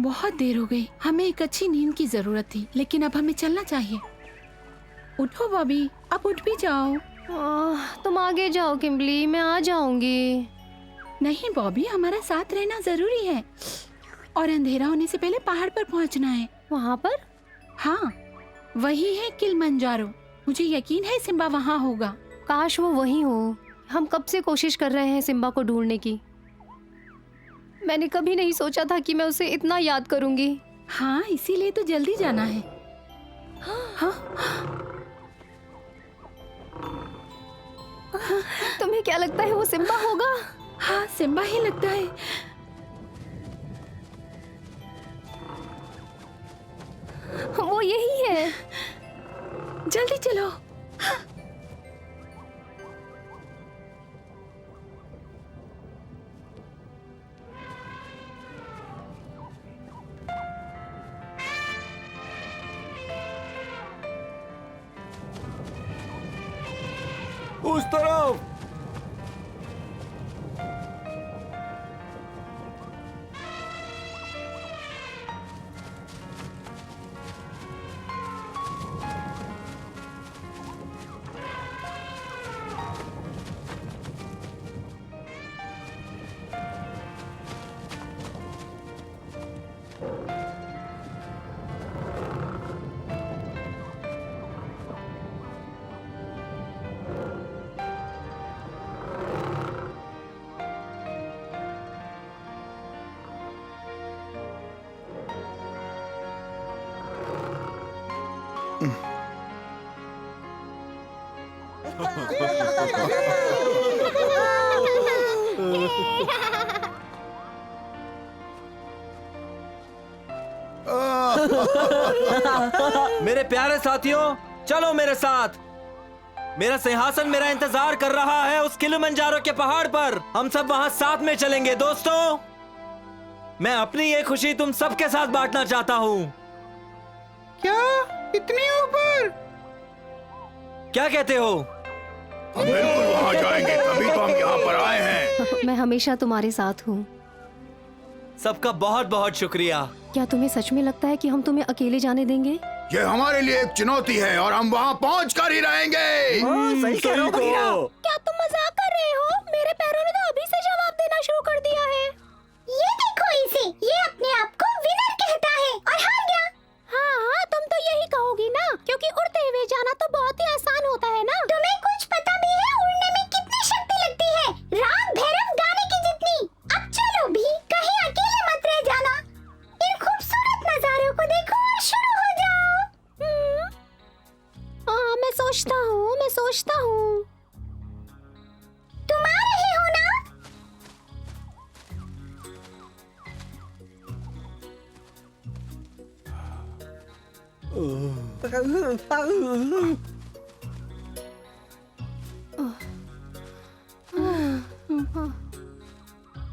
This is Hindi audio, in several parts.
बहुत देर हो गई, हमें एक अच्छी नींद की जरूरत थी, लेकिन अब हमें चलना चाहिए। उठो बॉबी, अब उठ भी जाओ। तुम आगे जाओ किम्बली, मैं आ जाऊंगी। नहीं बॉबी, हमारा साथ रहना जरूरी है और अंधेरा होने से पहले पहाड़ पर पहुंचना है। वहाँ पर? हाँ, वही है किलिमंजारो। मुझे यकीन है सिम्बा वहाँ होगा। काश वो वही हो। हम कब से कोशिश कर रहे हैं सिम्बा को ढूंढने की। मैंने कभी नहीं सोचा था कि मैं उसे इतना याद करूंगी। हाँ, इसीलिए तो जल्दी जाना है। हाँ? तुम्हें क्या लगता है वो सिम्बा होगा? हाँ, सिम्बा ही लगता है। वो यही है। जल्दी चलो। उस तरफ। मेरे प्यारे साथियों, चलो मेरे साथ। मेरा सिंहासन मेरा इंतजार कर रहा है उस किलिमंजारो के पहाड़ पर। हम सब वहां साथ में चलेंगे दोस्तों। मैं अपनी ये खुशी तुम सबके साथ बांटना चाहता हूँ। क्या इतनी ऊपर? क्या कहते हो? हम बिल्कुल वहाँ जाएंगे, तभी तो हम यहाँ पर आए हैं। मैं हमेशा तुम्हारे साथ हूँ। सबका बहुत बहुत शुक्रिया। क्या तुम्हें सच में लगता है कि हम तुम्हें अकेले जाने देंगे? ये हमारे लिए एक चुनौती है और हम वहाँ पहुँच कर ही रहेंगे। सही कह रहे हो भैया। क्या तुम मजाक कर रहे हो? मेरे पैरों ने तो अभी से जवाब देना शुरू कर दिया है। ये देखो इसे, ये अपने आप को विनर कहता है और हार गया। हाँ, तुम तो यही कहोगी ना, क्योंकि उड़ते हुए जाना तो बहुत ही आसान होता है ना। तुम्हें कुछ पता भी है उड़ने में कितनी शक्ति लगती है? राग भैरव गाने की जितनी। अब चलो भी, कहीं अकेले मत रह जाना। इन खूबसूरत नजारों को देखो और शुरू हो जाओ। हाँ, मैं सोचता हूँ। तुम आ रहे हो ना?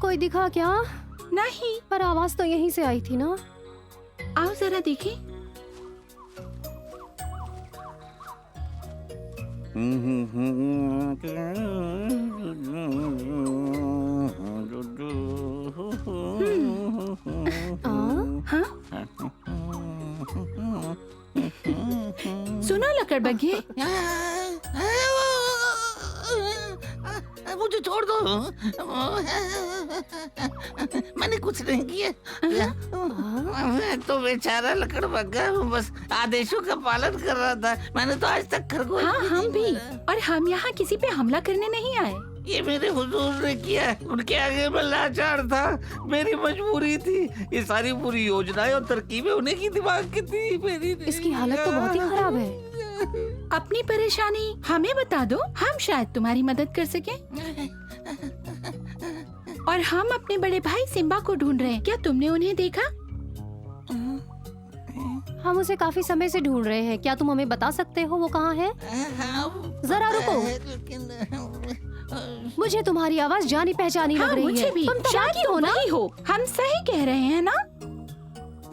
कोई दिखा क्या? नहीं, पर आवाज तो यहीं से आई थी ना। आओ जरा देखें। हाँ? सुनो लकड़बग्घे, मुझे छोड़ दो। मैंने कुछ नहीं किया। मैं तो बेचारा लकड़बग्घा हूँ, बस आदेशों का पालन कर रहा था। मैंने तो आज तक खरगोश हाँ हम भी, और हम यहाँ किसी पे हमला करने नहीं आए। ये मेरे हुजूर ने किया, उनके आगे मैं लाचार था, मेरी मजबूरी थी। ये सारी पूरी योजनाएं और तरकीबें उन्हीं की दिमाग की थी, मेरी नहीं। इसकी हालत तो बहुत ही खराब है। अपनी परेशानी हमें बता दो, हम शायद तुम्हारी मदद कर सकें। और हम अपने बड़े भाई सिम्बा को ढूंढ रहे हैं, क्या तुमने उन्हें देखा? हम उसे काफी समय से ढूंढ रहे हैं। क्या तुम हमें बता सकते हो वो कहाँ है? जरा रुको, मुझे तुम्हारी आवाज जानी पहचानी लग रही मुझे है। भी। तुम शायद तबाकी हो ना? वही हो, हम सही कह रहे हैं ना?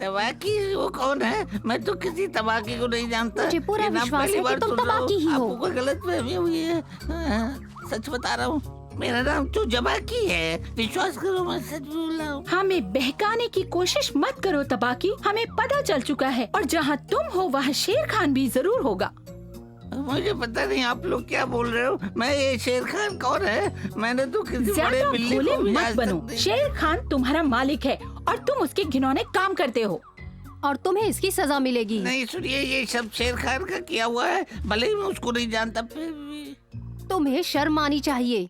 तबाकी वो कौन है? मैं तो किसी तबाकी को नहीं जानता। मुझे पूरा ये नाम विश्वास पहली है कि बार तुम सुन रहा हूँ। तबाकी ही हो। आपको कोई गलतफहमी हुई है। सच बता रहा हूँ। मेरा नाम तो जबाकी है, विश्वास करो मैं सच बोल रहा हूँ। हमें बहकाने की कोशिश मत करो तबाकी, हमें पता चल चुका है और जहाँ तुम हो वहाँ शेर खान भी जरूर होगा। मुझे पता नहीं आप लोग क्या बोल रहे हो। मैं ये शेर खान कौन है? मैंने तो किसी बड़े ज्यादा बिल्ली भोले को भी मत आज बनो। तक नहीं- शेर खान तुम्हारा मालिक है और तुम उसके घिनौने काम करते हो। और तुम्हें इसकी सजा मिलेगी। नहीं सुनिए, ये सब शेर खान का किया हुआ है, भले ही मैं उसको नहीं जानता फिर भी। तुम्हें शर्म आनी चाहिए।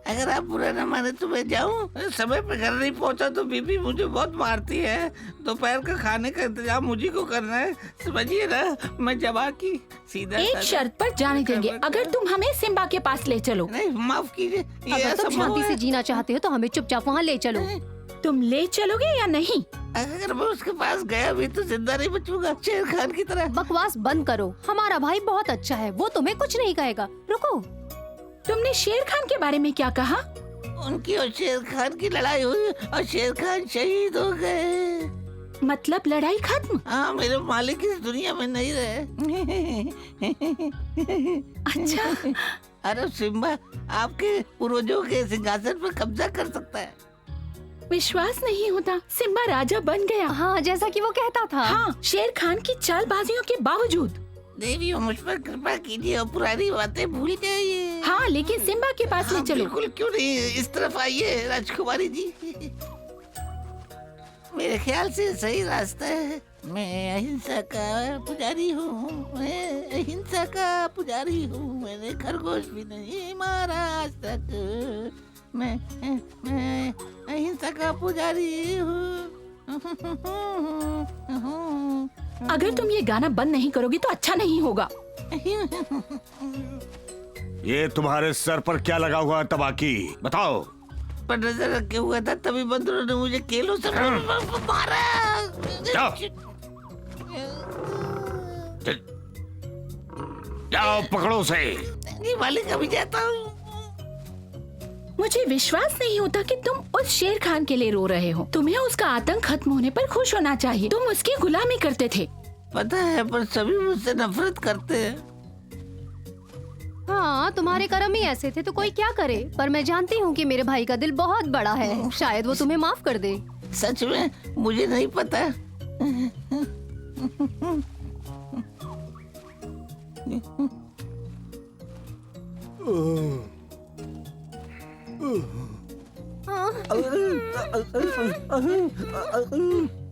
अगर आप बुरा न माने तो मैं जाऊँ। समय पे घर नहीं पहुँचा तो बीबी मुझे बहुत मारती है। दोपहर का खाने का इंतजाम मुझे को करना है, समझिए ना। मैं जबाकी सीधा एक साधा- शर्त पर जाने देंगे, अगर तुम हमें सिम्बा के पास ले चलो। नहीं माफ कीजिए, ये अगर तुम असंभव शांति है। से जीना चाहते हो तो हमें चुपचाप वहाँ ले चलो। तुम ले चलोगे या नहीं? अगर मैं उसके पास गया भी तो जिंदा नहीं बचूंगा, शेर खान की तरह। बकवास बंद करो। हमारा भाई बहुत अच्छा है, वो तुम्हें कुछ नहीं कहेगा। रुको। तुमने शेर खान के बारे में क्या कहा? उनकी और शेर खान की लड़ाई हुई और शेर खान शहीद हो गए। मतलब लड़ाई खत्म? हाँ, मेरे मालिक इस दुनिया में नहीं रहे। अच्छा। अरे सिम्बा आपके पूर्वजों के सिंहासन पर कब्जा कर सकता है। विश्वास नहीं होता, सिम्बा राजा बन गया। हाँ, जैसा कि वो कहता था। हाँ, शेर खान की चालबाजियों के बावजूद। देवी मुझ पर कृपा कीजिए और पुरानी बातें भूल जाइए। हाँ, लेकिन सिम्बा के पास ले हाँ, चलो। बिल्कुल, क्यों नहीं। इस तरफ आइए राजकुमारी जी। मेरे ख्याल से सही रास्ता है। मैं अहिंसा का पुजारी हूँ, मैं अहिंसा का पुजारी हूँ। मैंने खरगोश भी नहीं मारा आज तक। मैं अहिंसा का पुजारी हूँ। अगर तुम ये गाना बंद नहीं करोगी तो अच्छा नहीं होगा। ये तुम्हारे सर पर क्या लगा हुआ है तबाकी, बताओ। पर नजर रखे हुआ था, तभी बंदरों ने मुझे केलों से मारा। जाओ। जाओ पकड़ो उसे। नहीं मालिक, अभी जाता हूँ। मुझे विश्वास नहीं होता कि तुम उस शेर खान के लिए रो रहे हो। तुम्हें उसका आतंक खत्म होने पर खुश होना चाहिए। तुम उसकी गुलामी करते थे। पता है, पर सभी मुझसे नफरत करते हैं। हाँ, तुम्हारे कर्म ही ऐसे थे तो कोई क्या करे। पर मैं जानती हूँ कि मेरे भाई का दिल बहुत बड़ा है, शायद वो तुम्हें माफ कर दे। सच में मुझे नहीं पता।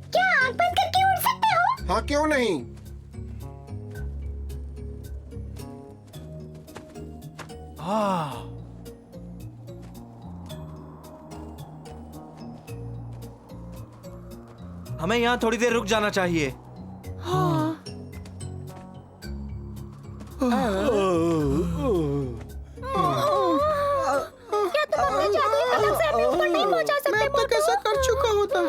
क्या आंख बंद करके उड़ सकते हो? हाँ क्यों नहीं। हमें यहाँ थोड़ी देर रुक जाना चाहिए। क्या तुम अपने जादुई कलम से अपने ऊपर नहीं पहुँचा सकते? मैं तो कैसा कर चुका होता।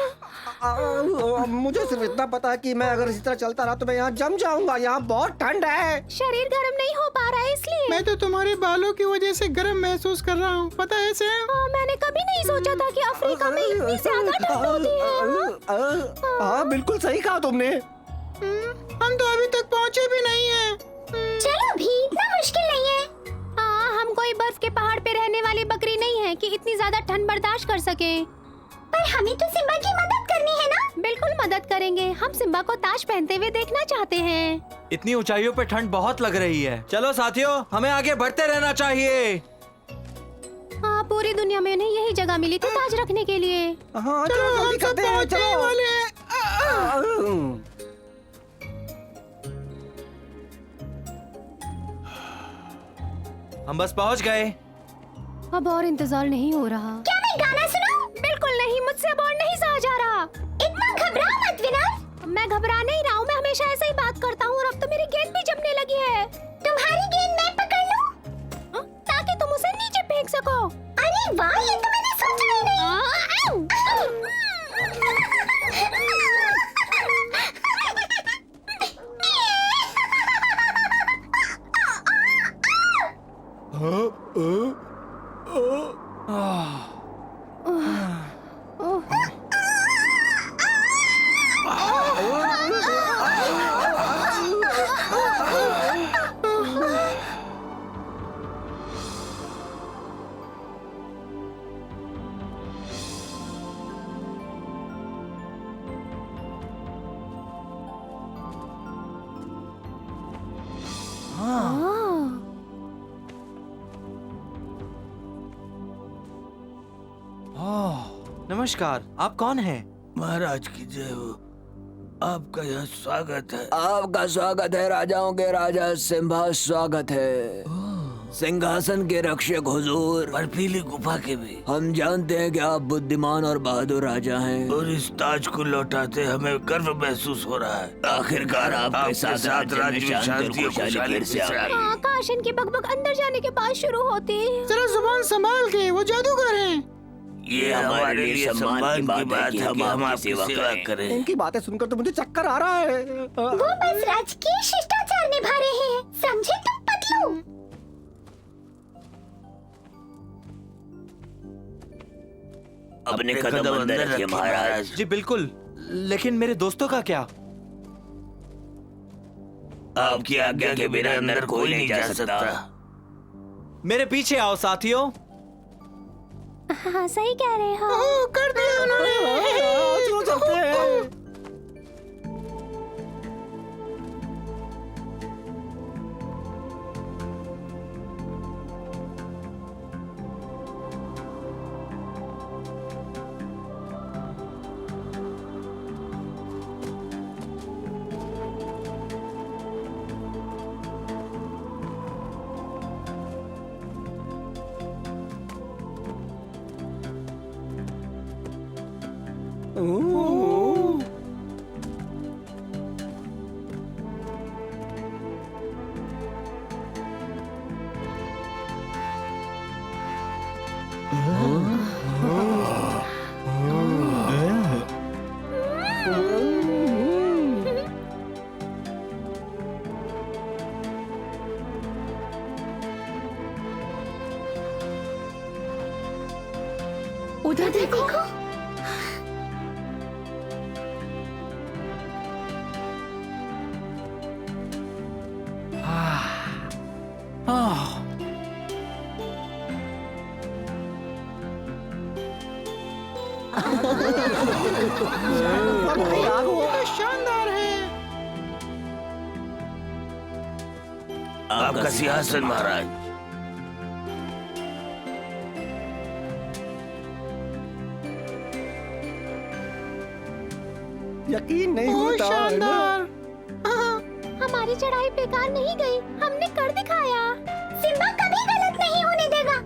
मुझे सिर्फ इतना पता है कि मैं अगर इसी तरह चलता रहा तो मैं यहाँ जम जाऊंगा। यहाँ बहुत ठंड है। शरीर गर्म नहीं हो पा रहा है इसलिए। मैं तो तुम्हारे बालों की वजह से गर्म महसूस कर रहा हूँ, पता है सैम? हाँ, मैंने कभी नहीं सोचा था कि अफ्रीका में इतनी ज्यादा ठंड होती है। हाँ बिल्कुल सही कहा तुमने। हम तो अभी तक पहुँचे भी नहीं हैं। चलो भी, इतना मुश्किल नहीं है। हाँ, हम कोई बर्फ के पहाड़ पे रहने वाली बकरी नहीं है कि इतनी ज्यादा ठंड बर्दाश्त कर सके। पर हमें तो सिम्बा की मदद करनी है ना? बिल्कुल मदद करेंगे। हम सिम्बा को ताज पहनते हुए देखना चाहते हैं। इतनी ऊंचाइयों पे ठंड बहुत लग रही है। चलो साथियों, हमें आगे बढ़ते रहना चाहिए। हाँ, पूरी दुनिया में उन्हें यही जगह मिली थी ताज रखने के लिए। हाँ चलो, चलो हम जल्दी सब करते हैं। पहुँचने चलो। वाले हैं। हम बस पहुंच गए। अब और इंतजार नहीं हो रहा। क्या मैं गाना सुनाऊं? बिल्कुल नहीं, मुझसे अब और नहीं सहा जा रहा। इतना घबराओ मत विनर। मैं घबरा नहीं रहा हूँ, मैं हमेशा ऐसे ही बात करता हूँ और अब तो मेरी गेंद भी जमने लगी है। तुम्हारी गेंद मैं पकड़ लूं? ताकि तुम उसे नीचे फेंक सको। अरे वाह, ये तो मैंने सोचा ही नहीं। नमस्कार, आप कौन हैं? महाराज की जय हो। आपका यहाँ स्वागत है। आपका स्वागत है राजाओं के राजा सिम्बा, स्वागत है सिंहासन के रक्षक हुजूर। बर्फीली गुफा के भी। हम जानते हैं कि आप बुद्धिमान और बहादुर राजा हैं और इस ताज को लौटाते हमें गर्व महसूस हो रहा है। आखिरकार आपके साथ राज्य में शांति और खुशहाली फिर से आ गई। आकाश इनकी बकबक अंदर जाने के बाद शुरू होती है। जरा जुबान संभाल के, वो जादूगर हैं। ये हमारे लिए सम्मान की बात है कि हम आपकी सेवा करें। इनकी बातें सुनकर तो मुझे चक्कर आ रहा है। वो बस राजकीय शिष्टाचार निभा रहे हैं, समझे तुम पतलू? अपने कदम अंदर रखिए महाराज। जी बिल्कुल, लेकिन मेरे दोस्तों का क्या? आपकी आज्ञा के बिना अंदर कोई नहीं जा सकता। मेरे पीछे आओ साथियों। हाँ सही कह रहे हो। ओह, कर दिया उन्होंने। चलो चलते हैं। उधर देखो। शानदार है। आपका सिंहासन महाराज। यकीन नहीं बहुत होता है ना। शानदार। हमारी चढ़ाई बेकार नहीं गई, हमने कर दिखाया। सिम्बा कभी गलत नहीं होने देगा।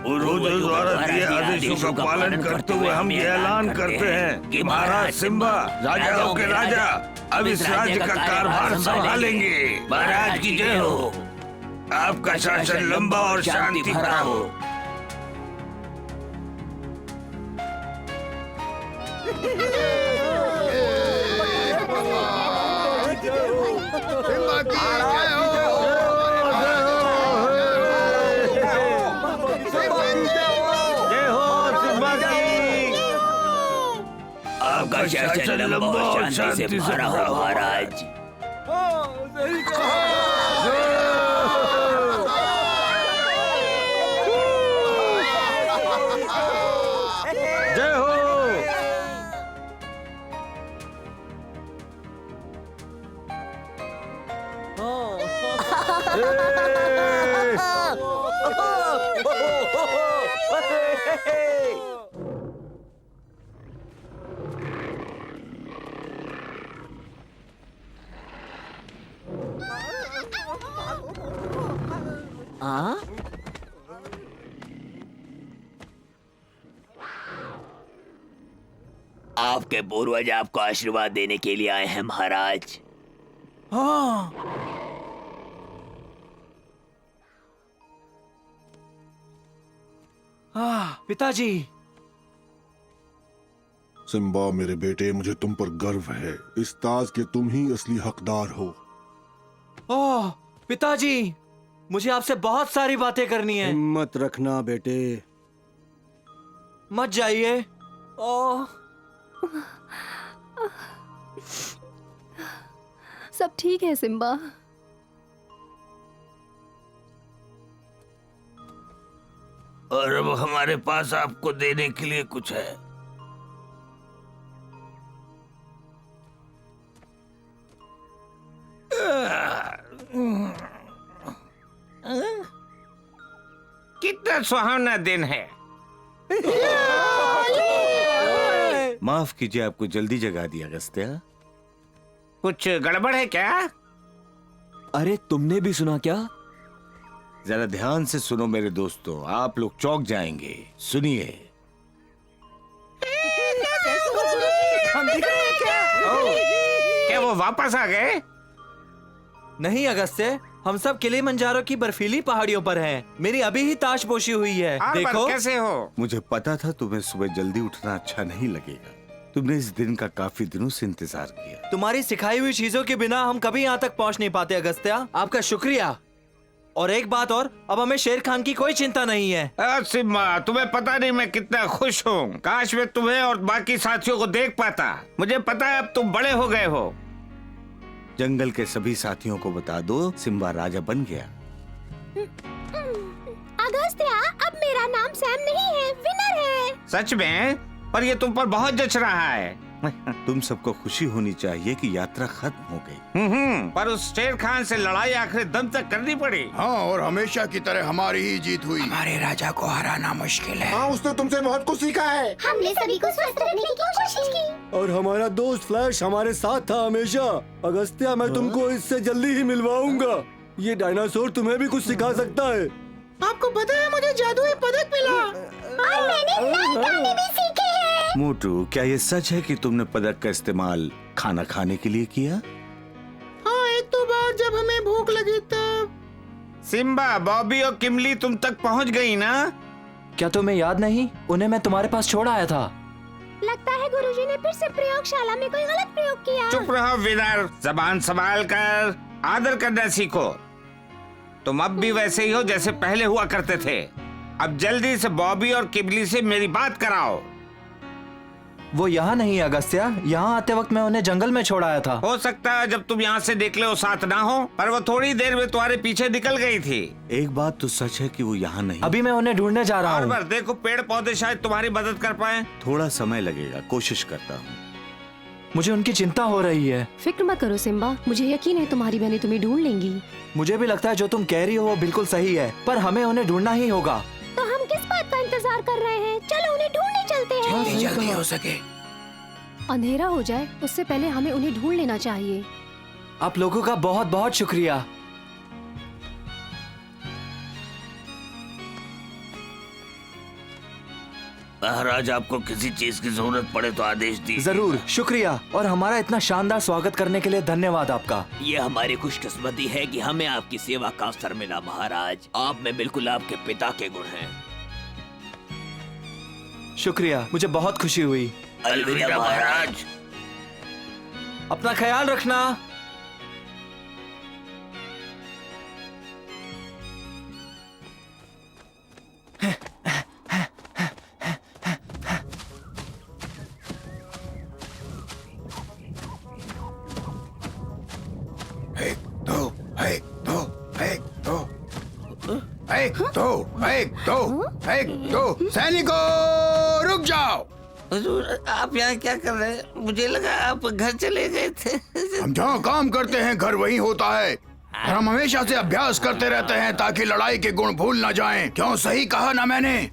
पूर्वजों द्वारा दिए आदेशों का पालन करते हुए हम ये ऐलान करते हैं कि महाराज सिम्बा, राजाओं के राजा, अब इस राज्य का कारभार संभालेंगे। महाराज की जय हो। आपका शासन लंबा और शांति भरा हो। आपका शासन लंबा और शांति से भरा हो महाराज। जय हो। आपके पूर्वज आपको आशीर्वाद देने के लिए आए हैं महाराज। पिताजी। सिम्बा मेरे बेटे, मुझे तुम पर गर्व है। इस ताज के तुम ही असली हकदार हो। ओह पिताजी, मुझे आपसे बहुत सारी बातें करनी है। हिम्मत रखना बेटे। मत जाइए। ओह सब ठीक है सिम्बा। और अब हमारे पास आपको देने के लिए कुछ है। कितना सुहावना दिन है। माफ कीजिए, आपको जल्दी जगा दिया अगस्त्या। कुछ गड़बड़ है क्या? अरे तुमने भी सुना क्या? जरा ध्यान से सुनो मेरे दोस्तों, आप लोग चौंक जाएंगे। सुनिए। क्या वो वापस आ गए? नहीं अगस्त्य, हम सब किलिमंजारो की बर्फीली पहाड़ियों पर हैं। मेरी अभी ही ताजपोशी हुई है। देखो कैसे हो? मुझे पता था तुम्हें सुबह जल्दी उठना अच्छा नहीं लगेगा। तुमने इस दिन का काफी दिनों से इंतजार किया। तुम्हारी सिखाई हुई चीजों के बिना हम कभी यहाँ तक पहुँच नहीं पाते अगस्त्या। आपका शुक्रिया। और एक बात और, अब हमें शेर खान की कोई चिंता नहीं है। सिम्बा, तुम्हें पता नहीं मैं कितना खुश हूँ। काश मैं तुम्हें और बाकी साथियों को देख पाता। मुझे पता है अब तुम बड़े हो गए हो। जंगल के सभी साथियों को बता दो, सिम्बा राजा बन गया। अगस्त्या, अब मेरा नाम सैम नहीं है, विनर है। सच में? पर ये तुम पर बहुत जच रहा है। तुम सबको खुशी होनी चाहिए कि यात्रा खत्म हो गई। पर उस शेर खान से लड़ाई आखिरी दम तक करनी पड़ी। हाँ, और हमेशा की तरह हमारी ही जीत हुई। हमारे राजा को हराना मुश्किल है। हाँ, उसने तुमसे बहुत कुछ सीखा है। हमने सभी को स्वस्थ रखने की कोशिश की। और हमारा दोस्त फ्लैश हमारे साथ था हमेशा। अगस्त्या, मैं तुमको इससे जल्दी ही मिलवाऊंगा। ये डायनासोर तुम्हें भी कुछ सिखा सकता है। आपको पता है मुझे जादुई पदक मिला और मैंने नए गाने भी सीखे हैं। मोटू, क्या ये सच है कि तुमने पदक का इस्तेमाल खाना खाने के लिए किया? हाँ, एक दो बार जब हमें भूख लगी तब। सिम्बा, बॉबी और किमली तुम तक पहुंच गई ना? क्या तुम्हें याद नहीं? उन्हें मैं तुम्हारे पास छोड़ आया था। लगता है गुरुजी ने फिर से प्रयोगशाला में कोई गलत प्रयोग किया। चुप रहो विनर, जबान संभाल कर आदर करना सीखो। तुम अब भी वैसे ही हो जैसे पहले हुआ करते थे। अब जल्दी से बॉबी और किमली से मेरी बात कराओ। वो यहाँ नहीं है अगस्त्या। यहाँ आते वक्त मैं उन्हें जंगल में छोड़ आया था। हो सकता है जब तुम यहाँ से निकले वो साथ ना हो, पर वो थोड़ी देर में तुम्हारे पीछे निकल गई थी। एक बात तो सच है कि वो यहाँ नहीं। अभी मैं उन्हें ढूंढने जा रहा हूँ। देखो, पेड़ पौधे शायद तुम्हारी मदद कर पाए। थोड़ा समय लगेगा, कोशिश करता हूँ। मुझे उनकी चिंता हो रही है। फिक्र मत करो सिम्बा, मुझे यकीन है तुम्हारी बहनें तुम्हें ढूंढ लेंगी। मुझे भी लगता है जो तुम कह रही हो वो बिल्कुल सही है, पर हमें उन्हें ढूंढना ही होगा। तो हम किस बात का इंतजार कर रहे हैं? चलो उन्हें ढूंढने चलते हैं। जल्दी हो सके। अंधेरा हो जाए उससे पहले हमें उन्हें ढूंढ लेना चाहिए। आप लोगों का बहुत बहुत शुक्रिया। महाराज, आपको किसी चीज की जरूरत पड़े तो आदेश दीजिए। जरूर, शुक्रिया। और हमारा इतना शानदार स्वागत करने के लिए धन्यवाद आपका। ये हमारी खुशकिस्मती है कि हमें आपकी सेवा का अवसर मिला महाराज। आप में बिल्कुल आपके पिता के गुण हैं। शुक्रिया, मुझे बहुत खुशी हुई। अलविदा महाराज। अपना ख्याल रखना। एक दो सैनिकों, रुक जाओ। हुजूर, आप यहाँ क्या कर रहे हैं? मुझे लगा आप घर चले गए थे। हम जहाँ काम करते हैं घर वहीं होता है, और हम हमेशा से अभ्यास करते रहते हैं ताकि लड़ाई के गुण भूल न जाएं। क्यों, सही कहा ना मैंने?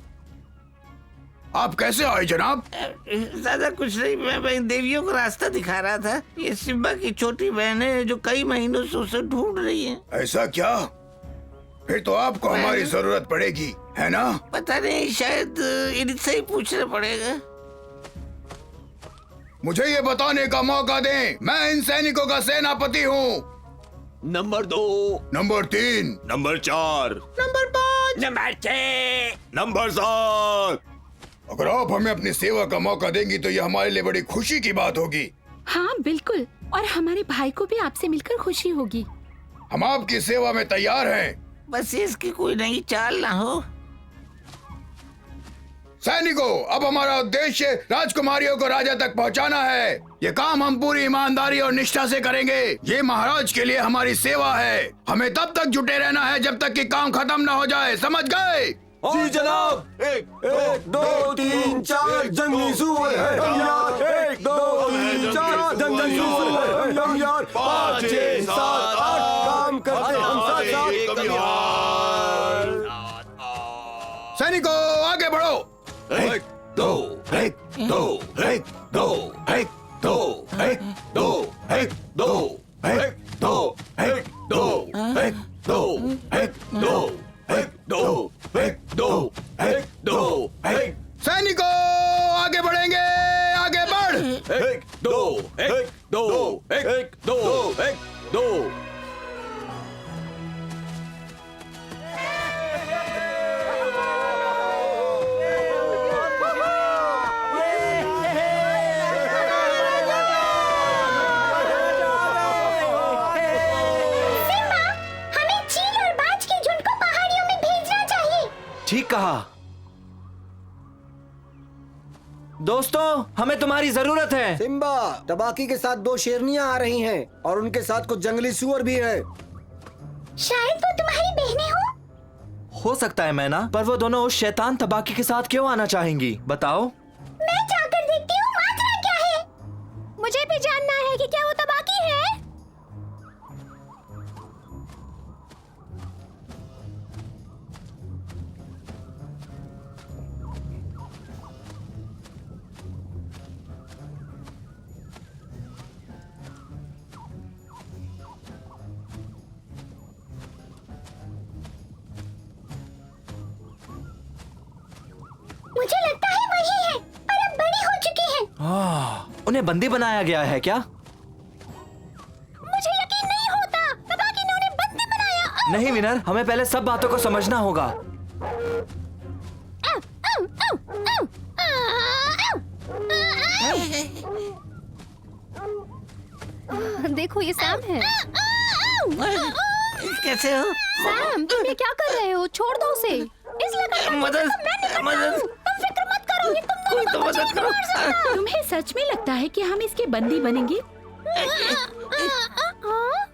आप कैसे आए जनाब? ज्यादा कुछ नहीं, मैं इन देवियों को रास्ता दिखा रहा था। ये सिम्बा की छोटी बहन है जो कई महीनों से उसे ढूंढ रही है। ऐसा क्या? फिर तो आपको हमारी जरूरत पड़ेगी, है ना? पता नहीं, शायद इनसे ही पूछना पड़ेगा। मुझे ये बताने का मौका दें, मैं इन सैनिकों का सेनापति हूँ। Number 2, number 3, number 4, number 5, number 6, number 7। अगर आप हमें अपनी सेवा का मौका देंगी तो ये हमारे लिए बड़ी खुशी की बात होगी। हाँ बिल्कुल, और हमारे भाई को भी आपसे मिलकर खुशी होगी। हम आपकी सेवा में तैयार हैं। बस इसकी कोई नई चाल ना हो। सैनिकों, अब हमारा उद्देश्य राजकुमारियों को राजा तक पहुंचाना है। ये काम हम पूरी ईमानदारी और निष्ठा से करेंगे। ये महाराज के लिए हमारी सेवा है। हमें तब तक जुटे रहना है जब तक कि काम खत्म न हो जाए, समझ गए? जी जनाब। 1 2 3 4 जंगली सुअर है हम यार। 1 2 3 4 जंगली सुअर है हम यार। 5 6 7 8 काम करते हम साथ साथ। सैनिकों, आगे बढ़ो। 1 एक दो एक दो एक दो एक दो एक दो एक दो एक दो एक दो एक दो एक दो एक दो एक। सैनिकों आगे बढ़ेंगे, आगे बढ़। एक दो एक दो एक दो एक दो। हमें चील और बाज के झुंड को पहाड़ियों में भेजना चाहिए। ठीक कहा दोस्तों, हमें तुम्हारी जरूरत है। सिम्बा, तबाकी के साथ 2 शेरनियां आ रही हैं और उनके साथ कुछ जंगली सुअर भी हैं। शायद वो तुम्हारी बहनें हो। हो सकता है मैना, पर वो दोनों उस शैतान तबाकी के साथ क्यों आना चाहेंगी, बताओ। मैं जाकर देखती हूँ माजरा क्या है। मुझे भी जानना है कि क्या वो तबाकी है। मुझे लगता है वही है, पर अब बड़ी हो चुकी है। उन्हें बंदी बनाया गया है क्या? मुझे यकीन नहीं होता, तबाकी ने उन्हें बंदी बनाया। नहीं विनर, हमें पहले सब बातों को समझना होगा। देखो ये सैम है। कैसे हो? सैम, तुम ये क्या कर रहे हो? छोड़ दो उसे। इस लकड़ का मदद मदद। तुम फिक्र मत करो, ये तुम दोनों को कुछ नहीं मार सकता। तुम्हें सच में लगता है कि हम इसके बंदी बनेंगे?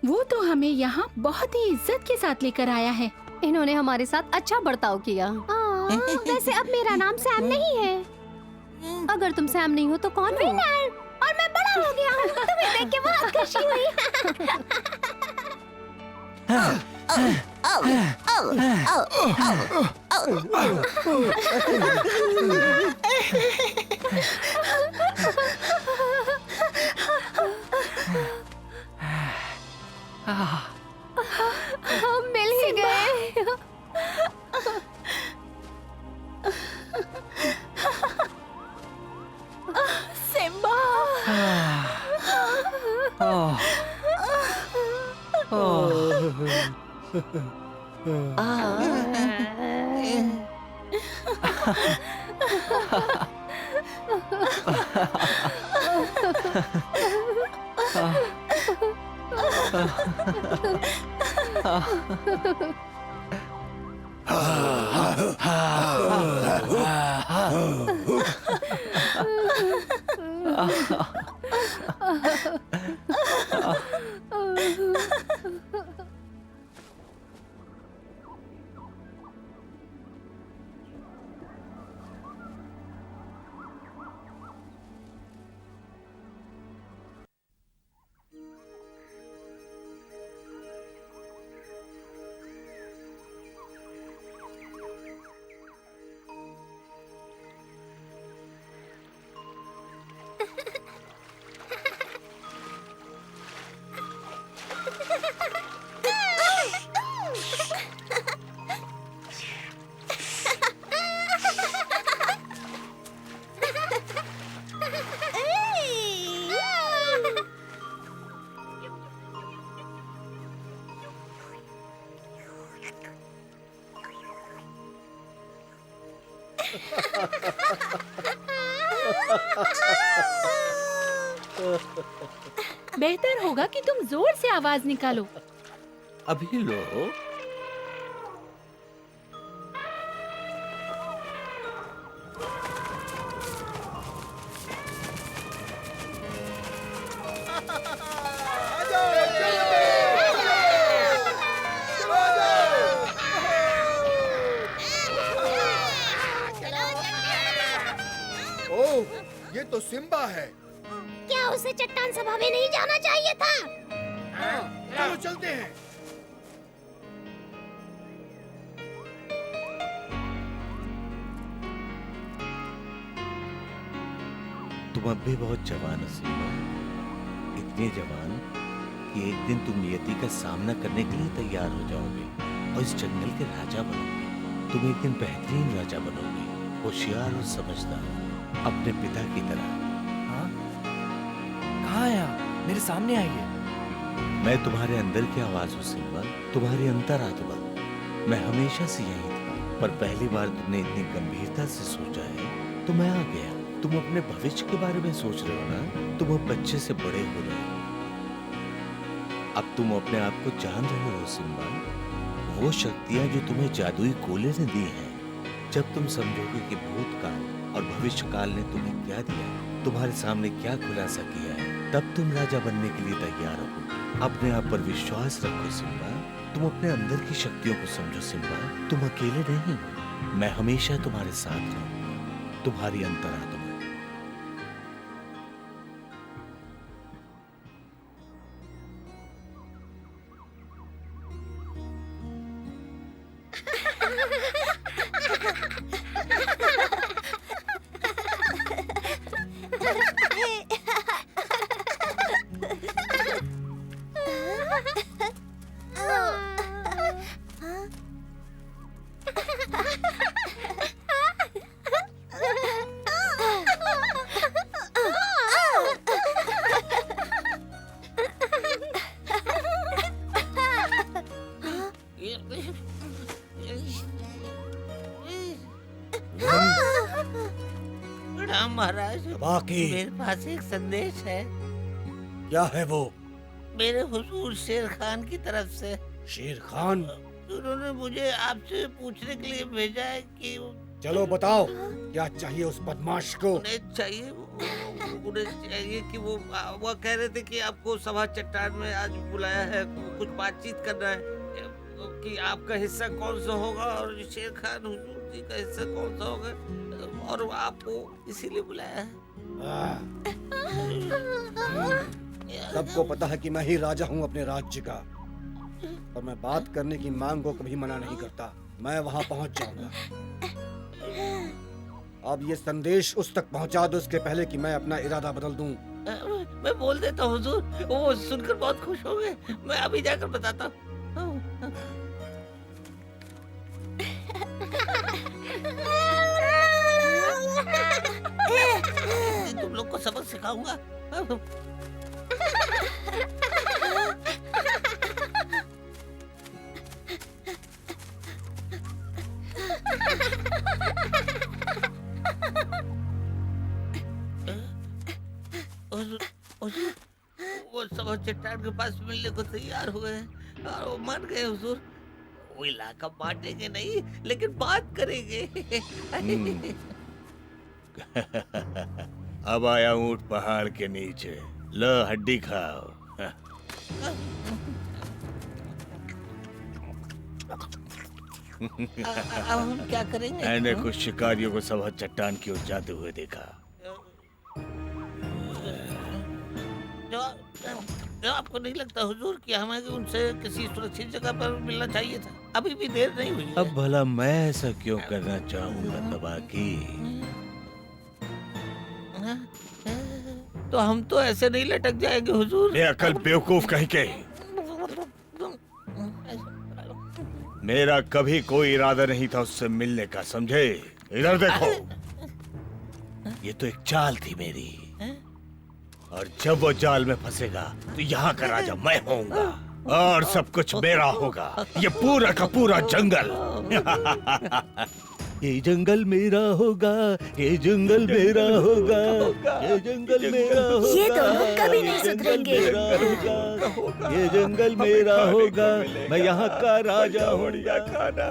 वो तो हमें यहाँ बहुत ही इज्जत के साथ लेकर आया है। इन्होंने हमारे साथ अच्छा बर्ताव किया। वैसे अब मेरा नाम सैम नहीं है। अगर तुम सैम नहीं हो तो कौन हो? विनर, और मैं बड़ा हो गया हूँ। तुम्हें देख के बहुत खुशी हुई। हम मिल ही गए। सिम्बा। बेहतर होगा कि तुम जोर से आवाज निकालो। अभी लो। ओह, ये तो सिम्बा है। क्या उसे चट्टान सभा में नहीं जाना चाहिए था? चलो चलते हैं। तुम अब भी बहुत जवान हो सिम्बा, इतने जवान कि एक दिन तुम नियति का सामना करने के लिए तैयार हो जाओगे और इस जंगल के राजा बनोगे। तुम एक दिन बेहतरीन राजा बनोगे, होशियार और समझदार, अपने पिता की तरह। हाँ? कहाँ है आप? मेरे सामने आइए। मैं तुम्हारे अंदर की आवाज हूँ सिम्बा, तुम्हारी अंतरात्मा। मैं हमेशा से यही था, पर पहली बार तुमने इतनी गंभीरता से सोचा है तो मैं आ गया। तुम अपने भविष्य के बारे में सोच रहे हो ना? तुम अब बच्चे से बड़े हो रहे हो। अब तुम अपने आप को जान रहे हो सिम्बा। वो शक्तियां जो तुम्हें जादुई कोले ने दी हैं, जब तुम समझोगे कि भूतकाल और भविष्यकाल ने तुम्हें क्या दिया, तुम्हारे सामने क्या खुलासा किया है, तब तुम राजा बनने के लिए तैयार हो। अपने आप पर विश्वास रखो सिम्बा। तुम अपने अंदर की शक्तियों को समझो सिम्बा। तुम अकेले नहीं हो, मैं हमेशा तुम्हारे साथ रहूंगा, तुम्हारी अंतरात्मा। प्रणाम महाराज। बाकी मेरे पास एक संदेश है। क्या है वो? मेरे हुजूर शेर खान की तरफ से। शेर खान? उन्होंने मुझे आपसे पूछने के लिए भेजा है कि चलो बताओ, क्या चाहिए उस बदमाश को? उन्हें चाहिए कि वो कह रहे थे कि आपको सभा चट्टान में आज बुलाया है, कुछ बातचीत करना है कि आपका हिस्सा कौन सा होगा और शेर खान हुजूर जी का हिस्सा कौन सा होगा, और आपको इसीलिए बुलाया है। सबको पता है कि मैं ही राजा हूँ अपने राज्य का, और मैं बात करने की मांग को कभी मना नहीं करता। मैं वहाँ पहुँच जाऊंगा। अब ये संदेश उस तक पहुँचा दो इसके पहले कि मैं अपना इरादा बदल दूं। मैं बोल देता हूँ हुजूर, वो सुनकर बहुत खुश होंगे। मैं अभी जाकर बताता हूँ। तुम लोग को सबक सिखाऊंगा। वो सब चट्टान के पास मिलने को तैयार हो गए और वो मान गए हुजूर। वो इलाका बांटेंगे नहीं, लेकिन बात करेंगे। अब आया ऊंट पहाड़ के नीचे, लो हड्डी खाओ। अब हम क्या करेंगे? मैंने कुछ शिकारियों को सभा चट्टान की ओर जाते हुए देखा। जो आपको नहीं लगता हुजूर कि हमें उनसे किसी सुरक्षित जगह पर मिलना चाहिए था? अभी भी देर नहीं हुई है। अब भला मैं ऐसा क्यों करना चाहूंगा तबाकी? तो हम तो ऐसे नहीं लटक जाएंगे हुजूर। ये अकल बेवकूफ कहीं के। मेरा कभी कोई इरादा नहीं था उससे मिलने का, समझे? इधर देखो, ये तो एक चाल थी मेरी, और जब वो जाल में फंसेगा तो यहाँ का राजा मैं होऊंगा और सब कुछ मेरा होगा। ये पूरा का पूरा जंगल। ये जंगल मेरा होगा, ये जंगल मेरा होगा, ये जंगल मेरा होगा, ये दोनों कभी नहीं सुधरेंगे। ये जंगल मेरा होगा, मैं यहाँ का राजा हूँ। खाना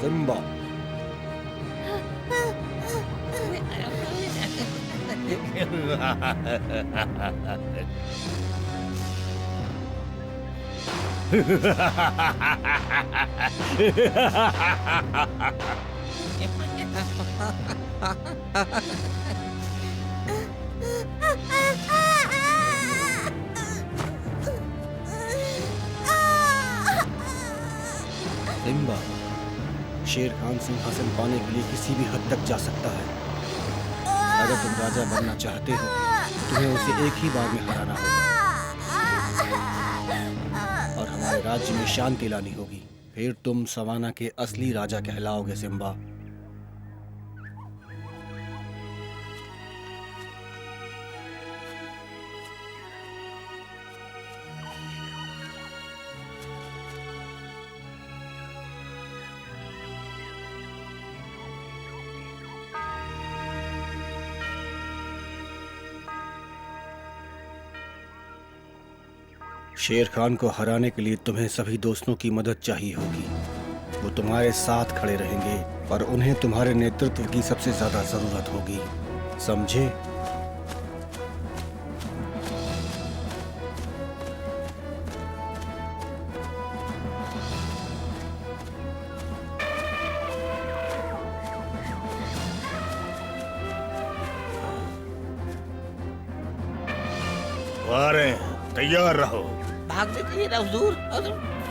सिम्बा, सिम्बा, शेर खान सिंहासन पाने के लिए किसी भी हद तक जा सकता है। अगर तुम राजा बनना चाहते हो तो तुम्हें उसे एक ही बार में हराना होगा और हमारे राज्य में शांति लानी होगी। फिर तुम सवाना के असली राजा कहलाओगे सिम्बा। शेर खान को हराने के लिए तुम्हें सभी दोस्तों की मदद चाहिए होगी। वो तुम्हारे साथ खड़े रहेंगे और उन्हें तुम्हारे नेतृत्व की सबसे ज्यादा जरूरत होगी, समझे? तैयार रहो। भागने के लिए ना हुजूर।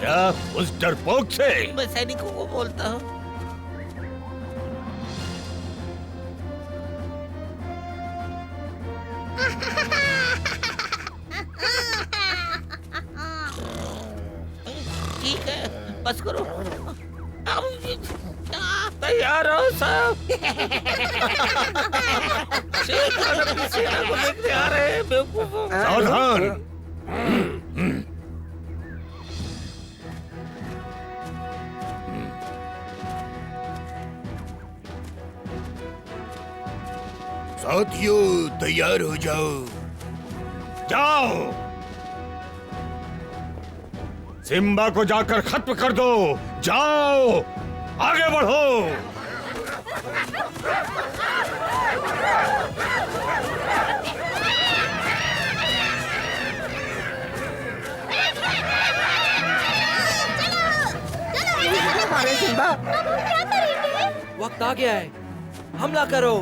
क्या उस डरपोक से? मैं सैनिकों को बोलता हूँ। ठीक है, बस करो। तैयार हो सब? शेर खान अपनी सेना को देखने आ रहे हैं बेवकूफों। सावधान। साथियों तैयार हो जाओ। जाओ, सिम्बा को जाकर खत्म कर दो। जाओ, आगे बढ़ो। हमारे सिम्बा, वक्त आ गया है, हमला करो।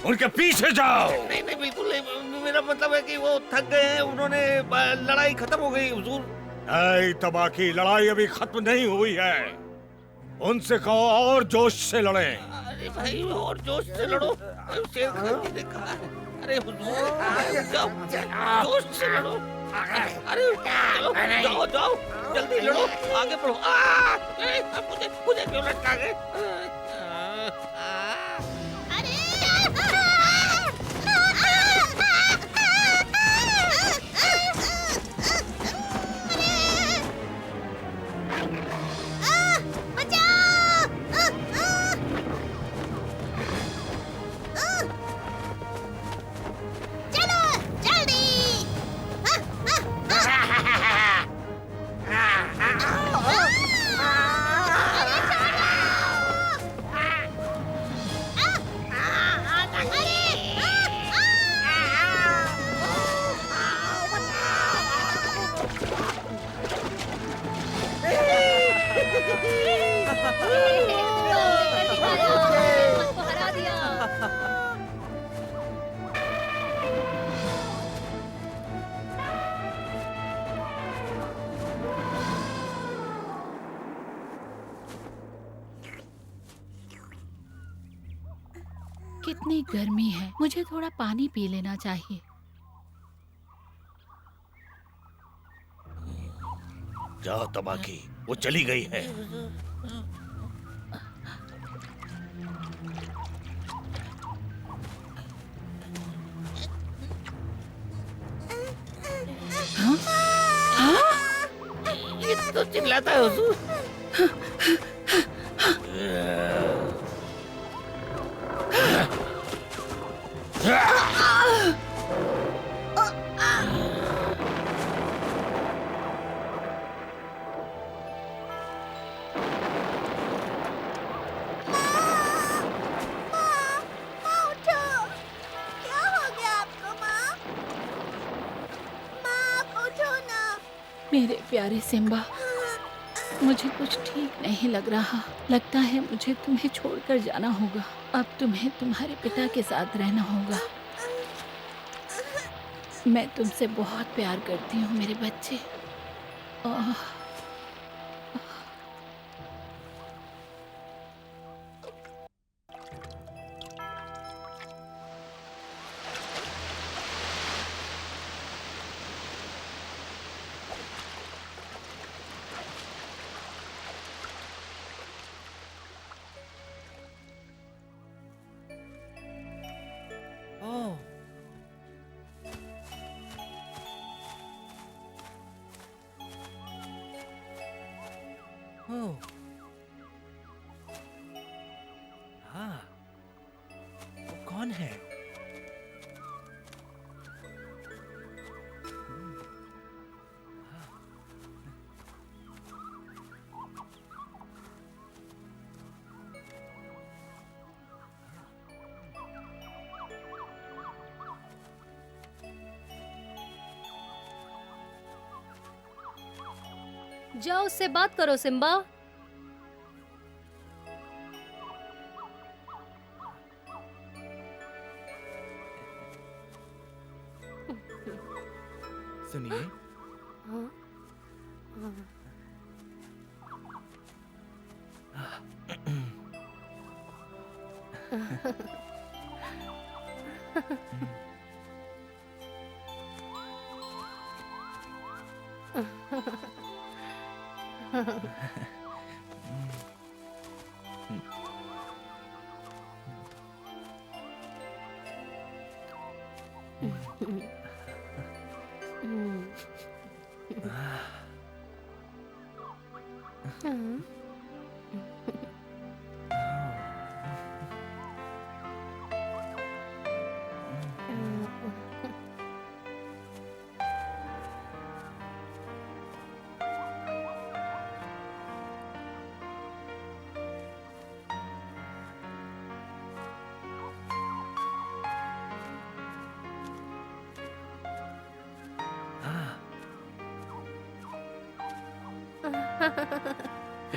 उनके पीछे जाओ। नहीं नहीं बिल्कुल नहीं, मेरा मतलब है कि वो थक गए हैं, उन्होंने लड़ाई खत्म हो गई हुजूर। नहीं तबाह की लड़ाई अभी खत्म नहीं हुई है। उनसे कहो और जोश से लड़े। अरे भाई और जोश से लड़ो, शेर खान जी ने कहा है। अरे हुजूर जाओ, जोश से लड़ो। अरे चलो जाओ जाओ जल्दी लड़ो, आगे बढ़ो। मुझे क्यों लटका गए? कितनी गर्मी है, मुझे थोड़ा पानी पी लेना चाहिए। जाओ तबाकी, वो चली गई है। ये तो चिल्लाता है हुजूर। मेरे प्यारे सिम्बा, मुझे कुछ ठीक नहीं लग रहा। लगता है मुझे तुम्हें छोड़कर जाना होगा। अब तुम्हें तुम्हारे पिता के साथ रहना होगा। मैं तुमसे बहुत प्यार करती हूँ मेरे बच्चे। हाँ, वो कौन है? जाओ उससे बात करो सिम्बा। सुनिए।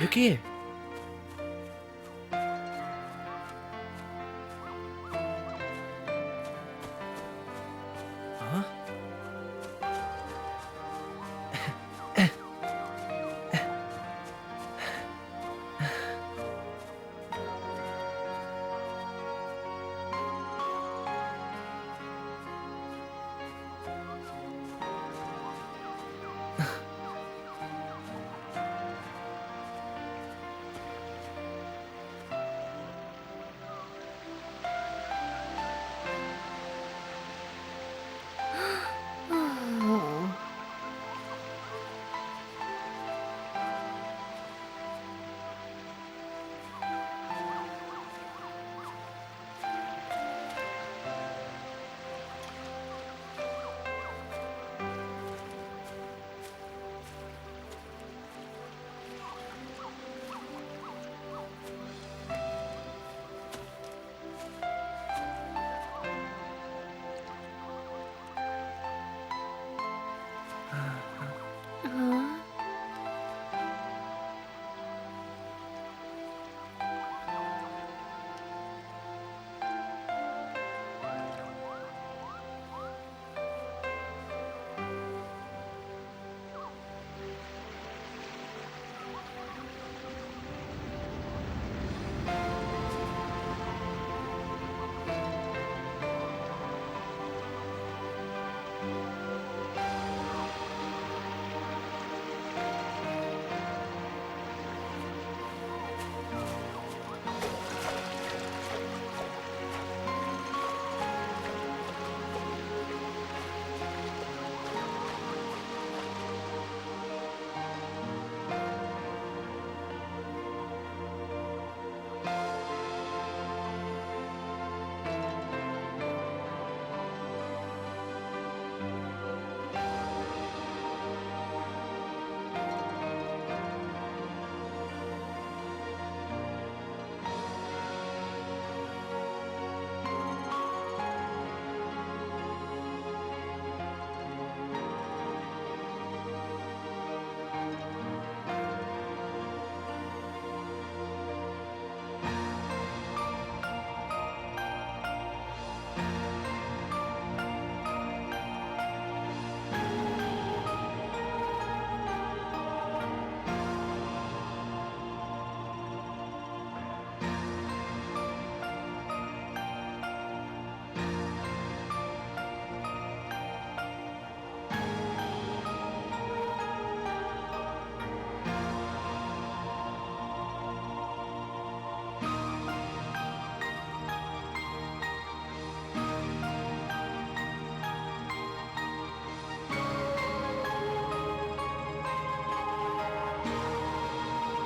रुकिए। हाँ?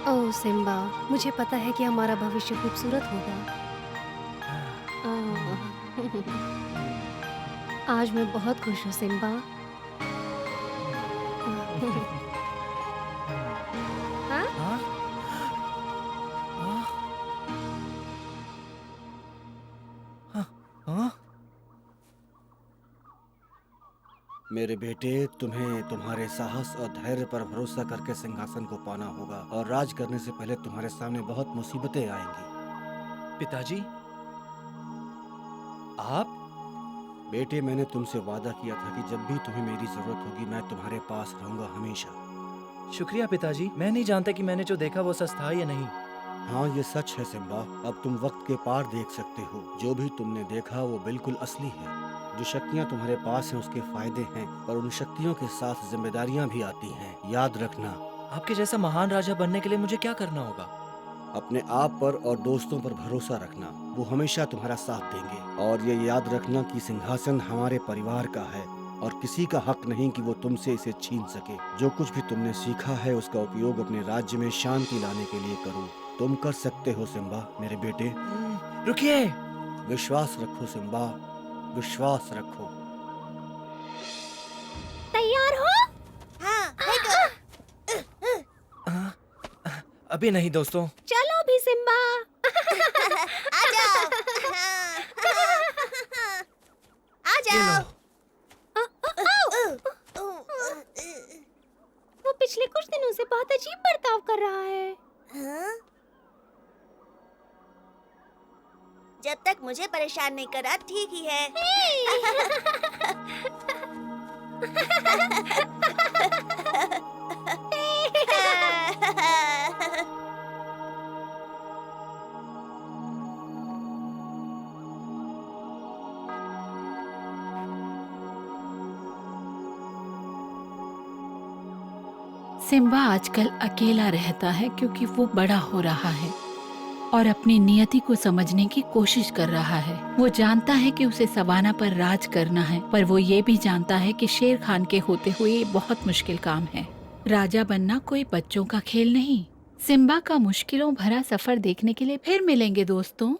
ओह सिम्बा, मुझे पता है कि हमारा भविष्य खूबसूरत होगा। आज मैं बहुत खुश हूँ सिम्बा। हाँ? मेरे बेटे, तुम्हें तुम्हारे साहस और धैर्य पर भरोसा करके सिंहासन को पाना होगा और राज करने से पहले तुम्हारे सामने बहुत मुसीबतें आएंगी। पिताजी, आप? बेटे, मैंने तुमसे वादा किया था कि जब भी तुम्हें मेरी जरूरत होगी मैं तुम्हारे पास रहूंगा हमेशा। शुक्रिया पिताजी। मैं नहीं जानता कि मैंने जो देखा वो सच था या नहीं। हाँ, ये सच है सिम्बा। अब तुम वक्त के पार देख सकते हो। जो भी तुमने देखा वो बिल्कुल असली है। जो शक्तियाँ तुम्हारे पास हैं उसके फायदे हैं, पर उन शक्तियों के साथ जिम्मेदारियाँ भी आती हैं। याद रखना। आपके जैसा महान राजा बनने के लिए मुझे क्या करना होगा? अपने आप पर और दोस्तों पर भरोसा रखना। वो हमेशा तुम्हारा साथ देंगे। और ये याद रखना कि सिंहासन हमारे परिवार का है और किसी का हक नहीं कि वो तुमसे इसे छीन सके। जो कुछ भी तुमने सीखा है उसका उपयोग अपने राज्य में शांति लाने के लिए करो। तुम कर सकते हो सिम्बा, मेरे बेटे। रुकिए। विश्वास रखो सिम्बा, विश्वास रखो। तैयार हो? अभी नहीं दोस्तों। चलो भी सिम्बा। आ जाओ। आ जाओ। वो पिछले कुछ दिनों से बहुत अजीब बर्ताव कर रहा है। जब तक मुझे परेशान नहीं करा ठीक ही है। सिम्बा आजकल अकेला रहता है क्योंकि वो बड़ा हो रहा है और अपनी नियति को समझने की कोशिश कर रहा है। वो जानता है कि उसे सवाना पर राज करना है, पर वो ये भी जानता है कि शेर खान के होते हुए ये बहुत मुश्किल काम है। राजा बनना कोई बच्चों का खेल नहीं। सिम्बा का मुश्किलों भरा सफर देखने के लिए फिर मिलेंगे दोस्तों।